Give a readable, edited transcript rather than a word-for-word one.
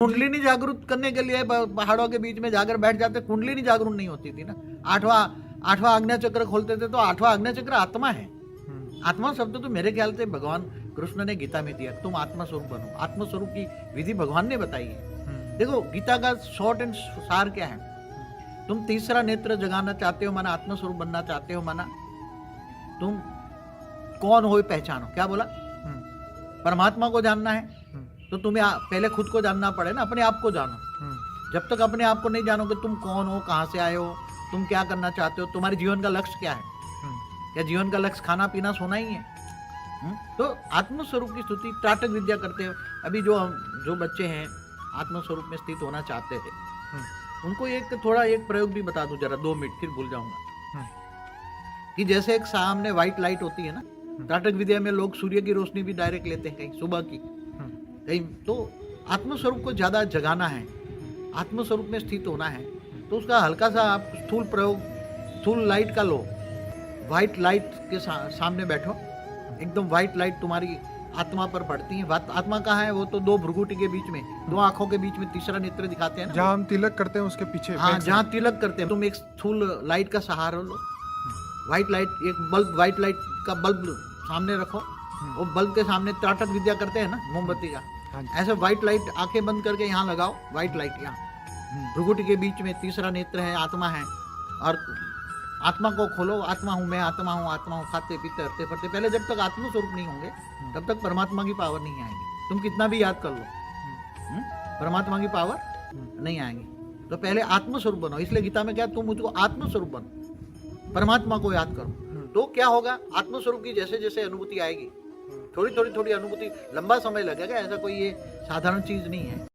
कुंडलिनी जागरूक करने के लिए पहाड़ों के बीच में जाकर बैठ जाते, कुंडलिनी जागरूक नहीं होती थी ना। आठवां आज्ञा चक्र खोलते थे तो आठवां आज्ञा चक्र आत्मा है। आत्मा शब्द तो मेरे ख्याल से भगवान कृष्ण ने गीता में दिया, तुम आत्मा स्वरूप बनो। आत्मा स्वरूप की विधि भगवान ने बताई है। देखो गीता का शॉर्ट एंड सार क्या है, तुम तीसरा नेत्र जगाना चाहते हो माना, आत्मा स्वरूप बनना चाहते हो माना, तुम कौन हो पहचानो। क्या बोला? परमात्मा को जानना है तो तुम्हें पहले खुद को जानना पड़े ना, अपने आप को जानो। जब तक अपने आप को नहीं जानोगे तुम कौन हो, कहाँ से आए हो, तुम क्या करना चाहते हो, तुम्हारे जीवन का लक्ष्य क्या है। क्या जीवन का लक्ष्य खाना पीना सोना ही है? तो आत्मस्वरूप की स्तुति त्राटक विद्या करते हैं। अभी जो बच्चे हैं आत्मस्वरूप में स्थित होना चाहते थे, उनको एक प्रयोग भी बता दूं जरा, 2 मिनट फिर भूल जाऊंगा। कि जैसे एक सामने व्हाइट लाइट होती है ना, त्राटक विद्या में लोग सूर्य की रोशनी भी डायरेक्ट लेते हैं, कहीं सुबह की, कहीं। तो आत्मस्वरूप को ज्यादा जगाना है, आत्मस्वरूप में स्थित होना है, तो उसका हल्का सा आप स्थूल प्रयोग, स्थूल लाइट का लो। व्हाइट लाइट के सामने बैठो, एकदम व्हाइट लाइट तुम्हारी आत्मा पर पड़ती है। आत्मा कहाँ है? वो तो 2 भ्रुकुटी के बीच में, 2 आंखों के बीच में तीसरा नेत्र दिखाते हैं ना, जहाँ हम तिलक करते हैं उसके पीछे। हाँ, जहाँ तिलक करते हैं। तुम एक स्थूल लाइट का सहारा लो, व्हाइट लाइट, एक बल्ब, व्हाइट लाइट का बल्ब सामने रखो। वो बल्ब के सामने त्राटक विद्या करते हैं ना, मोमबत्ती का, ऐसे व्हाइट लाइट आंखें बंद करके यहाँ लगाओ। व्हाइट लाइट यहाँ भ्रुकुटी के बीच में तीसरा नेत्र है, आत्मा है। और आत्मा को खोलो, आत्मा हूँ मैं, आत्मा हूँ, खाते पीते हरते फरते। पहले जब तक आत्म स्वरूप नहीं होंगे तब तक परमात्मा की पावर नहीं आएगी। तुम कितना भी याद कर लो, परमात्मा की पावर नहीं आएगी। तो पहले आत्म स्वरूप बनो। इसलिए गीता में क्या, तुम मुझको आत्म स्वरूप बनो, परमात्मा को याद करो। तो क्या होगा, आत्म स्वरूप की जैसे जैसे अनुभूति आएगी, थोड़ी अनुभूति, लंबा समय लगेगा, ऐसा कोई ये साधारण चीज नहीं है।